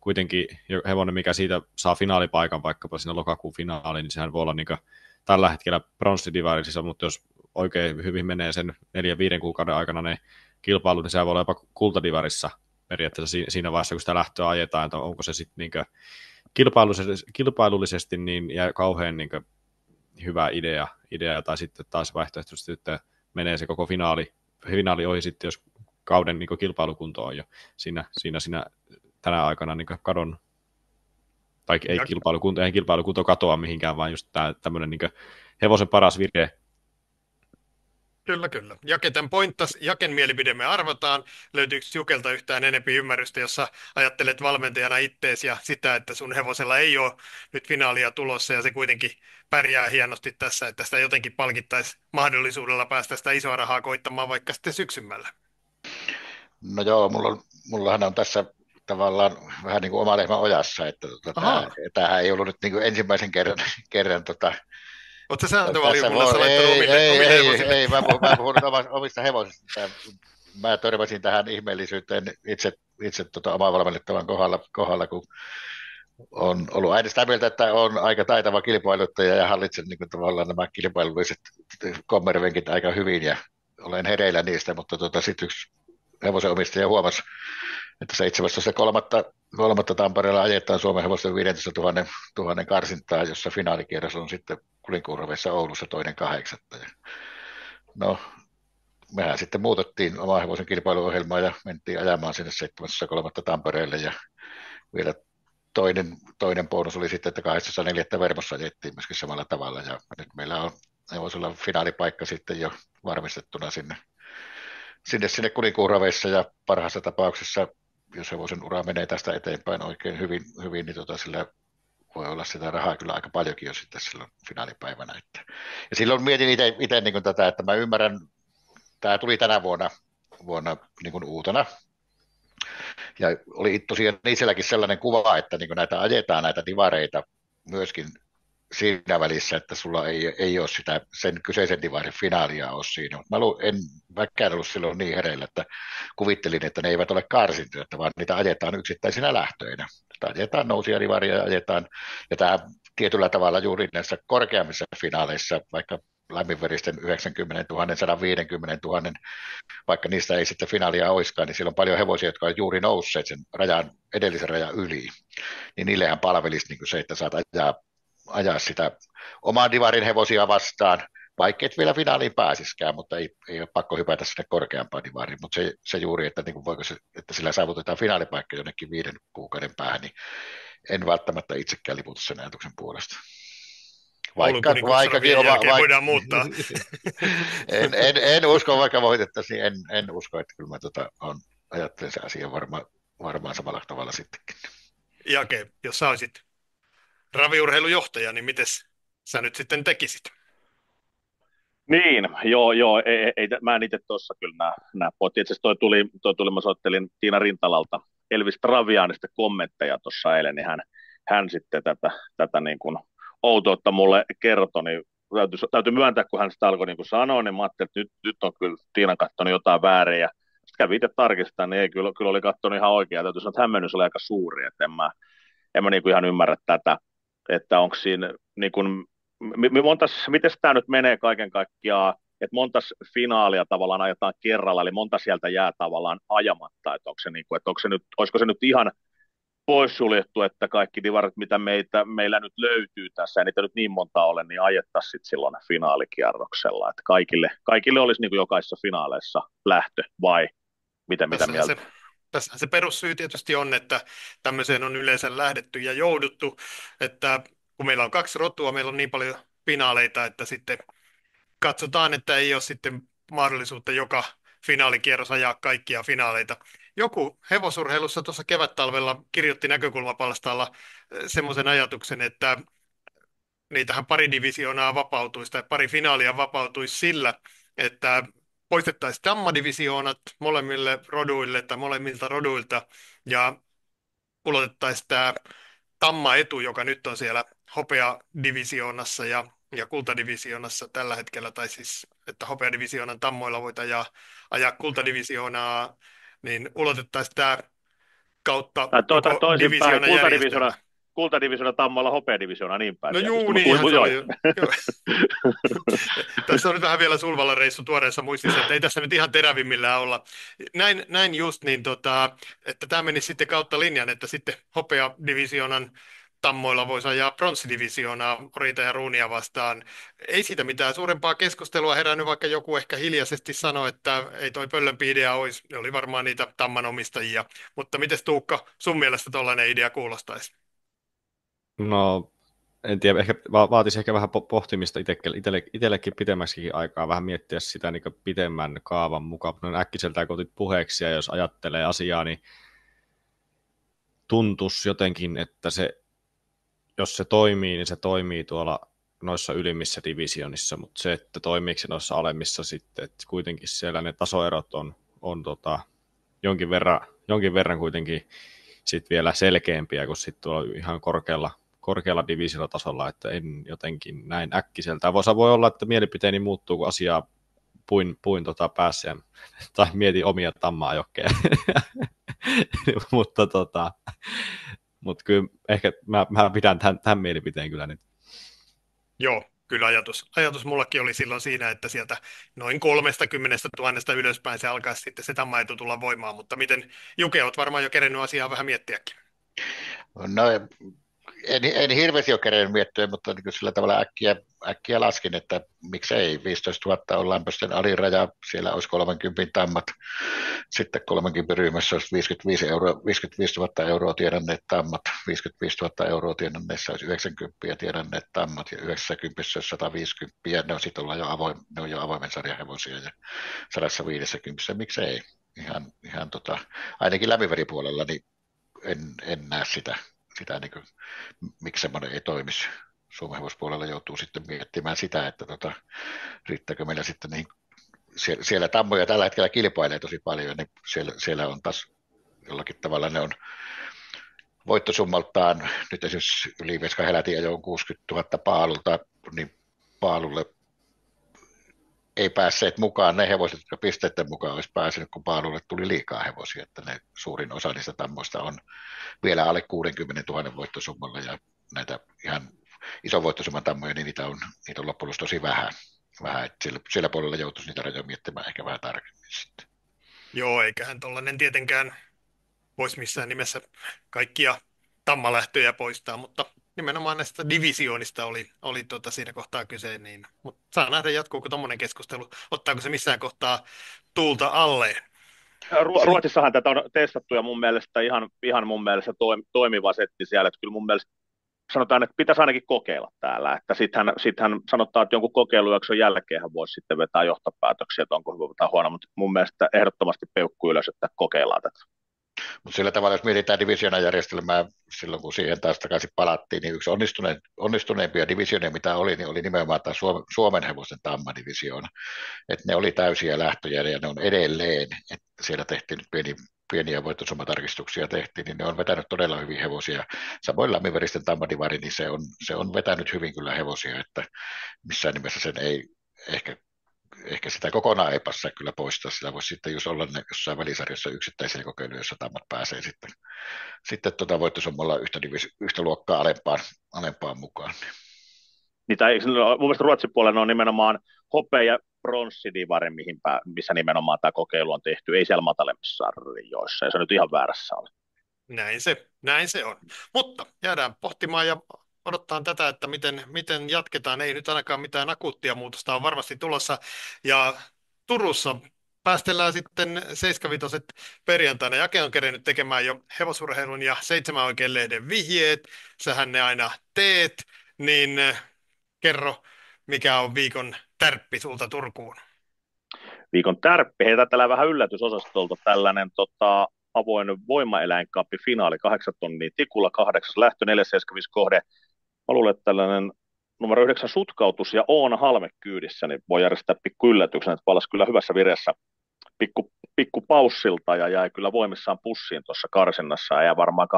kuitenkin hevonen, mikä siitä saa finaalipaikan vaikkapa siinä lokakuun finaaliin, niin sehän voi olla niin tällä hetkellä pronssidivarisissa, mutta jos oikein hyvin menee sen 4-5 kuukauden aikana ne kilpailut, niin sehän voi olla jopa kultadivarissa periaatteessa siinä vaiheessa, kun sitä lähtöä ajetaan, että onko se sitten niin kilpailullisesti niin, ja kauhean niin hyvä idea, tai sitten taas vaihtoehtoisesti, että menee se koko finaali ohi sitten, jos kauden niin kilpailukunto on jo siinä tänä aikana niin kadon, tai ei kilpailukunto katoa mihinkään, vaan just tämmöinen niin hevosen paras vire. Kyllä, kyllä. Jake tämän pointtas, Jaken mielipide me arvataan. Löytyykö Jukelta yhtään enempi ymmärrystä, jossa ajattelet valmentajana ittees ja sitä, että sun hevosella ei ole nyt finaalia tulossa ja se kuitenkin pärjää hienosti tässä, että sitä jotenkin palkittaisi mahdollisuudella päästä sitä isoa rahaa koittamaan vaikka sitten syksymällä. No joo, mullahan on tässä tavallaan vähän niin kuin oma lehmä ojassa, että tämähän ei ollut nyt niin kuin ensimmäisen kerran Oletko sääntövaliokunnassa laittanut omille hevosille? Ei, mä puhun nyt omista hevosista. Mä törmäsin tähän ihmeellisyyteen itse omaa valmennettavan kohdalla, kun on ollut aina sitä mieltä, että on aika taitava kilpailuttaja ja hallitsen niin kuin tavallaan nämä kilpailulliset kommervenkit aika hyvin ja olen hereillä niistä, mutta sitten yksi hevosen omistaja huomasi, että 17.3. Tampereella ajetaan Suomen hevosten 15 000 karsintaa, jossa finaalikierros on sitten Kulinkuuroveissa Oulussa 2.8. No, mehän sitten muutettiin omaa hevosen kilpailuohjelmaa ja mentiin ajamaan sinne 7.3. Tampereelle ja vielä toinen bonus oli sitten, että 8.4. Vermossa ajettiin myöskin samalla tavalla ja nyt meillä on hevosella finaalipaikka sitten jo varmistettuna sinne Kuninkuuraveissa ja parhaassa tapauksessa, jos hevosen ura menee tästä eteenpäin oikein hyvin niin sillä voi olla sitä rahaa kyllä aika paljonkin jo sitten silloin finaalipäivänä. Ja silloin mietin itse niin tätä, että mä ymmärrän, tämä tuli tänä vuonna niin kuin uutena, ja oli tosiaan itselläkin sellainen kuva, että niin näitä ajetaan näitä divareita myöskin siinä välissä, että sulla ei ole sitä sen kyseisen divarin finaalia ole siinä. En mäkään ollut silloin niin hereillä, että kuvittelin, että ne eivät ole karsintoja, vaan niitä ajetaan yksittäisinä lähtöinä. Sitä ajetaan nousia divaria ja ajetaan, ja tämä tietyllä tavalla juuri näissä korkeammissa finaaleissa, vaikka lämminveristen 90 000, 150 000, vaikka niistä ei sitten finaalia olisikaan, niin siellä on paljon hevosia, jotka on juuri nousseet sen edellisen rajan yli. Niin niillehän palvelisi niin kuin se, että saat ajaa sitä oman divarin hevosia vastaan, vaikka et vielä finaaliin pääsiskään, mutta ei ole pakko hypätä sinne korkeampaan divariin, mutta se juuri, että, niin voiko se, että sillä saavutetaan finaalipaikka jonnekin 5 kuukauden päähän, niin en välttämättä itsekään liputa sen ajatuksen puolesta. Vaikkakin voidaan muuttaa. en usko, vaikka voitettaisiin, en usko, että kyllä mä ajattelen se asia varmaan samalla tavalla sittenkin. Jake, jos sä olisit raviurheilujohtaja, niin mites sä nyt sitten tekisit? Niin, joo, mä en itse tuossa kyllä näe. Itse asiassa toi tuli, mä soittelin Tiina Rintalalta Elvis Travianista kommentteja tuossa eilen, niin hän sitten tätä niin kuin outoutta mulle kertoi, niin täytyy myöntää, kun hän sitä alkoi niin kuin sanoa, niin mä ajattelin, että nyt on kyllä Tiinan katsonut jotain väärin, ja sitten kävi itse tarkistamaan, niin ei kyllä oli katsonut ihan oikein, täytyy sanoa, että hämmennys oli aika suuri, että en mä niin kuin ihan ymmärrä tätä, että onko siinä niin kuin, miten tämä nyt menee kaiken kaikkiaan, että montas finaalia tavallaan ajetaan kerralla, eli monta sieltä jää tavallaan ajamatta, että olisiko se nyt ihan poissuljettu, että kaikki divarit, mitä meillä nyt löytyy tässä, ja niitä nyt niin monta ole, niin ajettaisiin sitten silloin finaalikierroksella, että kaikille olisi niin kuin jokaisessa finaaleissa lähtö, vai mitä mieltä? tässä se perussyy tietysti on, että tämmöiseen on yleensä lähdetty ja jouduttu, että kun meillä on kaksi rotua, meillä on niin paljon finaaleita, että sitten katsotaan, että ei ole sitten mahdollisuutta joka finaalikierros ajaa kaikkia finaaleita. Joku hevosurheilussa tuossa kevättalvella kirjoitti näkökulmapalstalla semmoisen ajatuksen, että niitähän pari divisioonaa vapautuisi tai pari finaalia vapautuisi sillä, että poistettaisiin dammadivisioonat molemmille roduille tai molemmilta roduilta ja ulotettaisiin tämä tamma-etu, joka nyt on siellä hopeadivisioonassa ja kultadivisioonassa tällä hetkellä, tai siis, että hopeadivisioonan tammoilla voit ajaa kultadivisioonaa, niin ulotettaisiin tämä kautta Tai koko toisinpäin, divisioonan järjestelmä. kultadivisioona tammalla, hopeadivisioona niin päin No tietysti. juu, Mutta niinhän se joo, oli. Joo. Tässä on nyt vähän vielä Sulvalla reissu tuoreessa muistissa, että ei tässä nyt ihan terävimmillään olla. Näin just, niin että tämä meni sitten kautta linjan, että sitten hopeadivisioonan tammoilla voisi ajaa pronssidivisioonaa Orita ja Ruunia vastaan. Ei siitä mitään suurempaa keskustelua herännyt, vaikka joku ehkä hiljaisesti sanoi, että ei toi Pöllönpi idea olisi. Ne oli varmaan niitä tammanomistajia. Mutta mites Tuukka, sun mielestä tollainen idea kuulostaisi? No, en tiedä, ehkä vaatisi ehkä vähän pohtimista itsellekin pitemmäksikin aikaa, vähän miettiä sitä niin pitemmän kaavan mukaan. No äkkiseltään kun otit puheeksi, ja jos ajattelee asiaa, niin tuntuisi jotenkin, että jos se toimii, niin se toimii tuolla noissa ylimmissä divisionissa, mutta se, että toimiiko se noissa alemmissa sitten, että kuitenkin siellä ne tasoerot on jonkin verran kuitenkin sit vielä selkeämpiä kuin sitten tuolla ihan korkealla divisiotasolla, että en jotenkin näin äkkiseltä. Voi olla, että mielipiteeni muuttuu, kun asiaa puin päässä tai mietin omia tammaajokkeja. mutta kyllä ehkä mä pidän tämän mielipiteen kyllä nyt. Joo, kyllä ajatus mullakin oli silloin siinä, että sieltä noin 30 000 ylöspäin se alkaisi sitten se tammaetu tulla voimaan, mutta miten Juke, oot varmaan jo kerennyt asiaa vähän miettiäkin. No en hirveästi ole kerennyt miettiä, mutta niin sillä tavalla äkkiä laskin, että miksei 15 000 on lämpöisten aliraja, siellä olisi 30 tammat, sitten 30 ryhmässä olisi 55 000 euroa tienanneet tammat, 55 000 euroa tienanneessa olisi 90 ja tienanneet tammat, ja 90 olisi 150, ja ne on sitten ne on jo avoimen sarjan hevosia, ja 150, miksei, ihan ainakin lämiveripuolella, niin en näe sitä niin kuin, miksi semmoinen ei toimisi. Suomen hevospuolella joutuu sitten miettimään sitä, että riittääkö meillä sitten niin, siellä tammoja tällä hetkellä kilpailee tosi paljon, niin siellä on taas jollakin tavalla ne on voittosummaltaan, nyt esimerkiksi Ylivieskan Helätin ajoon 60 000 paalulta, niin paalulle ei päässeet mukaan ne hevoset, jotka pisteiden mukaan olisi päässyt, kun paalulle tuli liikaa hevosia, että ne suurin osa niistä tammoista on vielä alle 60 000 voittosummalla, ja näitä ihan ison voittosumman tammoja, niin niitä on loppujen lopuksi tosi vähän että sillä puolella joutuisi niitä rajoja miettimään ehkä vähän tarkemmin sitten. Joo, eiköhän tollainen tietenkään voisi missään nimessä kaikkia tammalähtöjä poistaa, mutta nimenomaan näistä divisioonista oli siinä kohtaa kyse, niin, mutta saa nähdä jatkuuko tuommoinen keskustelu, ottaako se missään kohtaa tuulta alleen. Ruotsissahan tätä on testattu ja mun mielestä ihan mun mielestä toimiva setti siellä, että kyllä mun mielestä sanotaan, että pitäisi ainakin kokeilla täällä, että sittenhän sanotaan, että jonkun kokeilujakson jälkeen voisi sitten vetää johtopäätöksiä, että onko hyvä tai huono, mutta mun mielestä ehdottomasti peukku ylös, että kokeillaan tätä. Mutta sillä tavalla, jos mietitään divisioonajärjestelmää silloin, kun siihen taas takaisin palattiin, niin yksi onnistuneimpia divisioneja, mitä oli, niin oli nimenomaan tämä Suomen hevosten tammadivisioona. Että ne oli täysiä lähtöjä ja ne on edelleen, että siellä tehtiin nyt pieniä voittosummatarkistuksia tehtiin, niin ne on vetänyt todella hyvin hevosia. Samoin lämminveristen tammadivari, niin se on vetänyt hyvin kyllä hevosia, että missään nimessä sen ei ehkä sitä kokonaan ei passaa kyllä poistaa, sitä voisi sitten just olla ne jossain välisarjassa yksittäisiä kokeiluja, joissa tammat pääsee sitten voittosummalla yhtä luokkaa alempaan mukaan. Mun mielestä Ruotsin puolella on nimenomaan hopea- ja pronssidivari, missä nimenomaan tämä kokeilu on tehty, ei siellä matalemmissa sarjoissa, ja se on nyt ihan väärässä ole. Näin se on. Mutta jäädään pohtimaan ja odottaa tätä, että miten jatketaan. Ei nyt ainakaan mitään akuuttia muutosta on varmasti tulossa. Ja Turussa päästellään sitten 75 perjantaina. Jake on kerennyt tekemään jo hevosurheilun ja 7 oikein lehden vihjeet. Sähän ne aina teet, niin kerro, mikä on viikon tärppi sulta Turkuun. Viikon tärppi, heitä tällä vähän yllätysosastolta tällainen avoin voimaeläinkappi finaali, 8 tonnia tikulla, 8 lähtö, 475 kohde. Mä luulen, että tällainen numero 9 sutkautus ja Oona Halme kyydissä, niin voi järjestää pikku yllätyksen, että palasi kyllä hyvässä vireessä pikku paussilta ja jäi kyllä voimissaan pussiin tuossa karsinnassa ja varmaan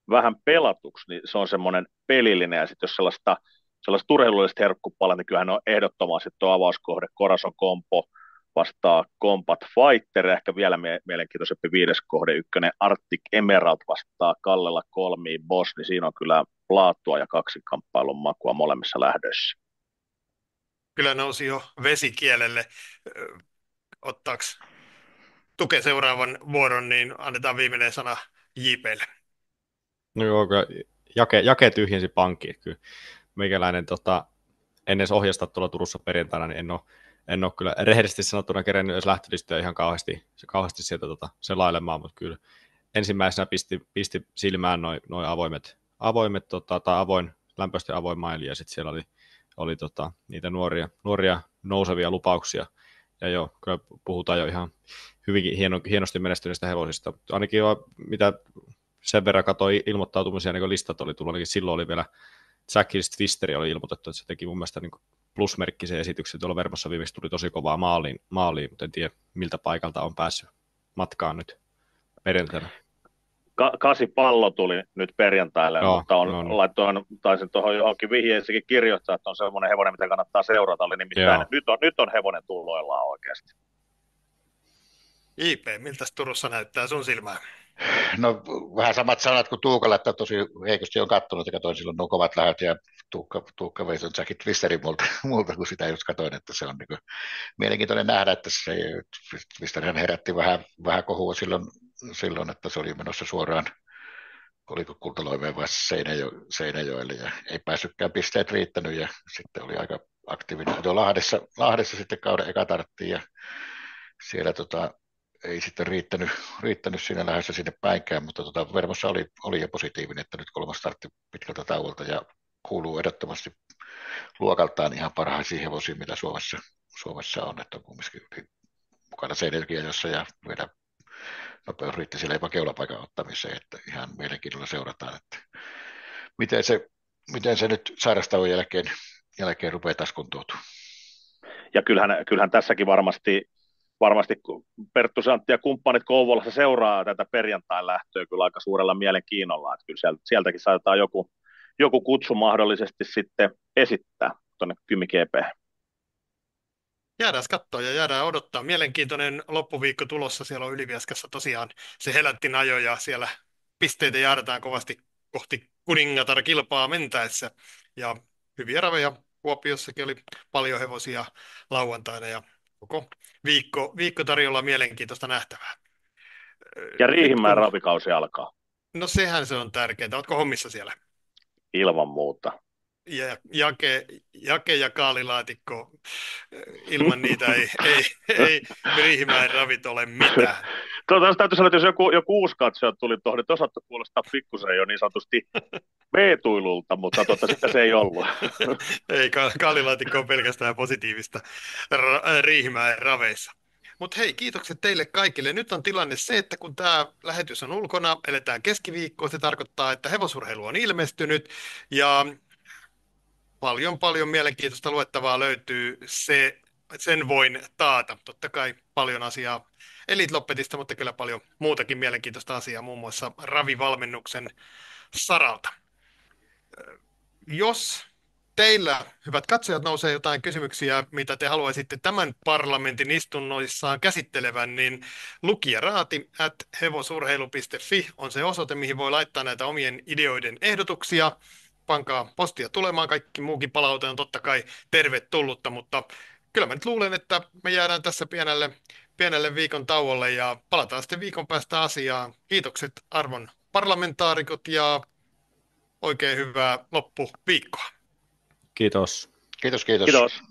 vähän pelatuksi, niin se on semmoinen pelillinen ja sitten jos sellaista urheilullista herkkupalaa, niin kyllähän on ehdottomasti tuo avauskohde Corazon Compo vastaa Combat Fighter, ehkä vielä mielenkiintoisempi 5. kohde, 1 Arctic Emerald vastaa Kallela kolmiin Boss, niin siinä on kyllä laatua ja kamppailun makua molemmissa lähdöissä. Kyllä nousi jo vesikielelle. Ottaaks Tuke seuraavan vuoron, niin annetaan viimeinen sana JP:lle. No joo, Jake tyhjensi pankki. Kyllä meikäläinen ennen ohjasta tuolla Turussa perjantaina, niin en ole kyllä rehellisesti sanottuna kerennyt edes lähtölistöä ihan kauheasti sieltä selailemaan, mutta kyllä ensimmäisenä pisti silmään noin avoimet tai lämpöisesti avoin maili, ja sitten siellä oli niitä nuoria nousevia lupauksia, ja joo, kyllä puhutaan jo ihan hyvinkin hienosti menestyneistä hevosista. Ainakin jo, mitä sen verran katsoi ilmoittautumisia, niin kun listat oli tullut, ainakin silloin oli vielä Jackis Twisteri oli ilmoitettu, että se teki mun mielestä niin plusmerkkisen esityksen. Tuolla Vermossa viimeksi tuli tosi kovaa maaliin, mutta en tiedä miltä paikalta on päässyt matkaan nyt perjantaina. 8 pallo tuli nyt perjantaille, mutta taisin tuohon johonkin vihjeessäkin kirjoittaa, että on semmoinen hevonen, mitä kannattaa seurata. Eli nimittäin nyt on hevonen tulloillaan oikeasti. JP, miltä Turussa näyttää sun silmään? No vähän samat sanat kuin Tuukalla, että tosi heikosti on katsonut ja katsoin silloin nuo kovat lähöt ja Tuukka vei son Jackie Twisterin multa, kun sitä just katsoin, että se on niin kuin mielenkiintoinen nähdä, että se Twisterhän herätti vähän kohua silloin, että se oli menossa suoraan, oliko Kultaloimeen vai Seinäjoelle ja ei päässytkään pisteet riittänyt ja sitten oli aika aktiivinen jo Lahdessa sitten kauden eka tarttiin ja siellä ei sitten riittänyt siinä lähdössä sinne päinkään, mutta Vermossa oli jo positiivinen, että nyt 3. startti pitkältä tauolta ja kuuluu ehdottomasti luokaltaan ihan parhaisiin hevosiin, mitä Suomessa on, että on kumminkin mukana Seinäjoessa ja vielä nopeus riitti siellä jopa keulapaikan ottamiseen, että ihan mielenkiinnolla seurataan, että miten se nyt sairastauon jälkeen rupeaa taas kuntoutumaan. Ja kyllähän tässäkin varmasti Perttu Santti ja kumppanit Kouvolassa seuraa tätä perjantain lähtöä kyllä aika suurella mielenkiinnolla, että kyllä sieltäkin saattaa joku kutsu mahdollisesti sitten esittää tuonne Kymi GP. Jäädään katsoa ja jäädään odottaa. Mielenkiintoinen loppuviikko tulossa. Siellä on Ylivieskassa tosiaan se Helättin ajo ja siellä pisteitä jäädetään kovasti kohti kuningatar-kilpaa mentäessä. Ja hyviä raveja. Kuopiossakin oli paljon hevosia lauantaina ja koko viikko tarjolla mielenkiintoista nähtävää. Ja Riihimäen ravikausi alkaa. No sehän se on tärkeää. Oletko hommissa siellä? Ilman muuta. Ja Jake ja kaalilaatikko, ilman niitä ei Riihimäen ravit ole mitään. Tässä täytyy sanoa, että jos joku uusi katsoja tuli tuohon, niin osattu kuulostaa pikkusen jo niin sanotusti veetuilulta, mutta sitten se ei ollut. Ei, kaalilaatikko on pelkästään positiivista Riihimäen raveissa. Mutta hei, kiitokset teille kaikille. Nyt on tilanne se, että kun tämä lähetys on ulkona, eletään keskiviikkoa, se tarkoittaa, että hevosurheilu on ilmestynyt ja paljon mielenkiintoista luettavaa löytyy, sen voin taata. Totta kai paljon asiaa Elite Loppetista, mutta kyllä paljon muutakin mielenkiintoista asiaa, muun muassa ravivalmennuksen saralta. Jos teillä, hyvät katsojat, nousee jotain kysymyksiä, mitä te haluaisitte tämän parlamentin istunnoissaan käsittelevän, niin lukijaraati@hevosurheilu.fi on se osoite, mihin voi laittaa näitä omien ideoiden ehdotuksia. Pankaa postia tulemaan, kaikki muukin palaute on totta kai tervetullutta, mutta kyllä mä nyt luulen, että me jäädään tässä pienelle viikon tauolle ja palataan sitten viikon päästä asiaan. Kiitokset arvon parlamentaarikot ja oikein hyvää loppuviikkoa. Kiitos. Kiitos. Kiitos.